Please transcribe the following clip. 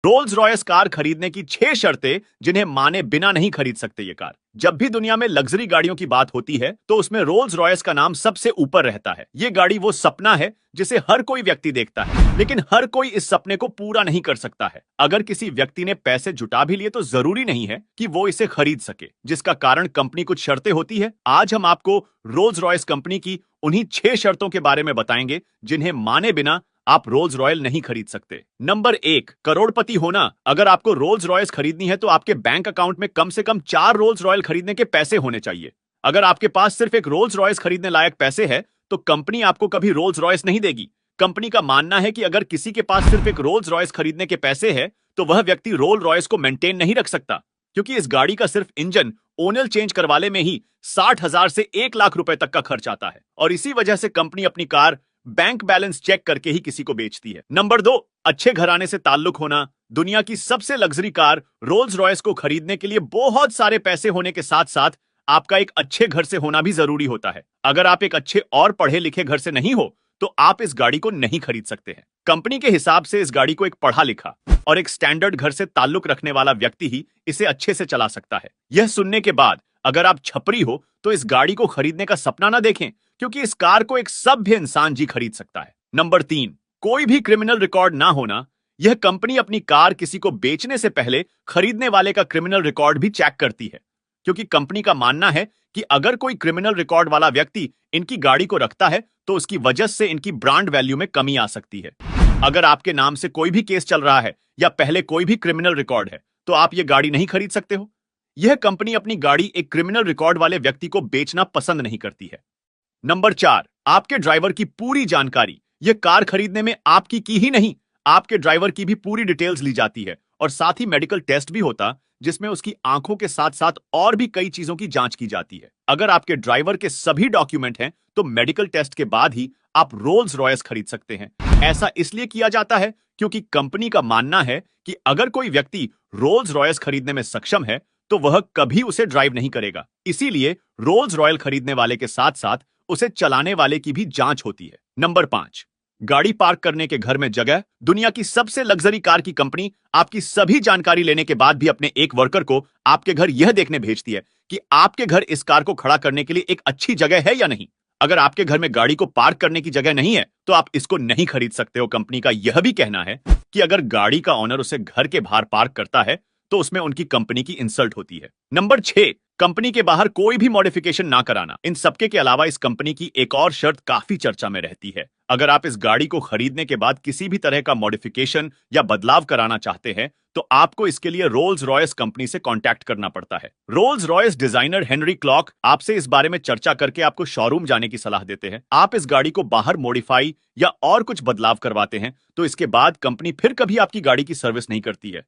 Rolls Royce car खरीदने की 6 शर्तें जिन्हें माने बिना नहीं खरीद सकते ये कार। जब भी दुनिया में लग्जरी गाड़ियों की बात होती है तो उसमें रोल्स रॉयस का नाम सबसे ऊपर रहता है। ये गाड़ी वो सपना है जिसे हर कोई व्यक्ति देखता है, लेकिन हर कोई इस सपने को पूरा नहीं कर सकता है। अगर किसी व्यक्ति ने पैसे जुटा भी लिए तो जरूरी नहीं है कि वो इसे खरीद सके, जिसका कारण कंपनी कुछ शर्तें होती है। आज हम आपको रोल्स रॉयस कंपनी की उन्हीं 6 शर्तों के बारे में बताएंगे जिन्हें माने बिना आप रोल्स रॉयल नहीं खरीद सकते। नंबर 1, करोड़पति होना। अगर आपको रोल्स रॉयस खरीदनी है तो आपके बैंक अकाउंट में कम से कम 4 रोल्स रॉयल खरीदने के पैसे होने चाहिए। अगर आपके पास सिर्फ एक रोल्स रॉयस खरीदने लायक पैसे है तो कंपनी आपको कभी रोल्स रॉयस नहीं देगी। कंपनी का मानना है कि अगर किसी के पास सिर्फ एक रोल्स रॉयस खरीदने के पैसे है तो वह व्यक्ति रोल्स रॉयस को मेंटेन नहीं रख सकता, क्योंकि इस गाड़ी का सिर्फ इंजन ओनल चेंज करवाने में ही 60,000 से 1 लाख रुपए तक का खर्च आता है, और इसी वजह से कंपनी अपनी कार बैंक बैलेंस चेक करके ही किसी को बेचती है। नंबर 2, अच्छे घराने से ताल्लुक होना। दुनिया की सबसे लग्जरी कार रोल्स रॉयस को खरीदने के लिए बहुत सारे पैसे होने के साथ साथ आपका एक अच्छे घर से होना भी जरूरी होता है। अगर आप एक अच्छे और पढ़े लिखे घर से नहीं हो तो आप इस गाड़ी को नहीं खरीद सकते हैं। कंपनी के हिसाब से इस गाड़ी को एक पढ़ा लिखा और एक स्टैंडर्ड घर से ताल्लुक रखने वाला व्यक्ति ही इसे अच्छे से चला सकता है। यह सुनने के बाद अगर आप छपरी हो तो इस गाड़ी को खरीदने का सपना ना देखें, क्योंकि इस कार को एक सभ्य इंसान जी खरीद सकता है। नंबर 3, कोई भी क्रिमिनल रिकॉर्ड ना होना। यह कंपनी अपनी कार किसी को बेचने से पहले खरीदने वाले का क्रिमिनल रिकॉर्ड भी चेक करती है, क्योंकि कंपनी का मानना है कि अगर कोई क्रिमिनल रिकॉर्ड वाला व्यक्ति इनकी गाड़ी को रखता है तो उसकी वजह से इनकी ब्रांड वैल्यू में कमी आ सकती है। अगर आपके नाम से कोई भी केस चल रहा है या पहले कोई भी क्रिमिनल रिकॉर्ड है तो आप यह गाड़ी नहीं खरीद सकते हो। यह कंपनी अपनी गाड़ी एक क्रिमिनल रिकॉर्ड वाले व्यक्ति को बेचना पसंद नहीं करती है। नंबर 4, आपके ड्राइवर की पूरी जानकारी। यह कार खरीदने में आपकी की ही नहीं, आपके ड्राइवर की भी पूरी डिटेल्स ली जाती है, और साथ ही मेडिकल टेस्ट भी होता जिसमें उसकी आंखों के साथ साथ और भी कई चीजों की जांच की जाती है। अगर आपके ड्राइवर के सभी डॉक्यूमेंट हैं तो मेडिकल टेस्ट के बाद ही आप रोल्स रॉयस खरीद सकते हैं। ऐसा इसलिए किया जाता है क्योंकि कंपनी का मानना है कि अगर कोई व्यक्ति रोल्स रॉयस खरीदने में सक्षम है तो वह कभी उसे ड्राइव नहीं करेगा। इसीलिए रोल्स रॉयल खरीदने वाले के साथ साथ उसे चलाने वाले की भी जांच होती है। नंबर 5, गाड़ी पार्क करने के घर में जगह। दुनिया की सबसे लग्जरी कार की कंपनी आपकी सभी जानकारी लेने के बाद भी अपने एक वर्कर को आपके घर यह देखने भेजती है कि आपके घर इस कार को खड़ा करने के लिए एक अच्छी जगह है या नहीं। अगर आपके घर में गाड़ी को पार्क करने की जगह नहीं है तो आप इसको नहीं खरीद सकते हो। कंपनी का यह भी कहना है कि अगर गाड़ी का ऑनर उसे घर के बाहर पार्क करता है तो उसमें उनकी कंपनी की इंसल्ट होती है। नंबर 6, कंपनी के बाहर कोई भी मॉडिफिकेशन ना कराना। इन सबके के अलावा इस कंपनी की एक और शर्त काफी चर्चा में रहती है। अगर आप इस गाड़ी को खरीदने के बाद किसी भी तरह का मॉडिफिकेशन या बदलाव कराना चाहते हैं तो आपको इसके लिए रोल्स रॉयस कंपनी से कांटेक्ट करना पड़ता है। Rolls Royce designer Henry clock आपसे इस बारे में चर्चा करके आपको शोरूम जाने की सलाह देते हैं। आप इस गाड़ी को बाहर मॉडिफाई या और कुछ बदलाव करवाते हैं तो इसके बाद कंपनी फिर कभी आपकी गाड़ी की सर्विस नहीं करती है।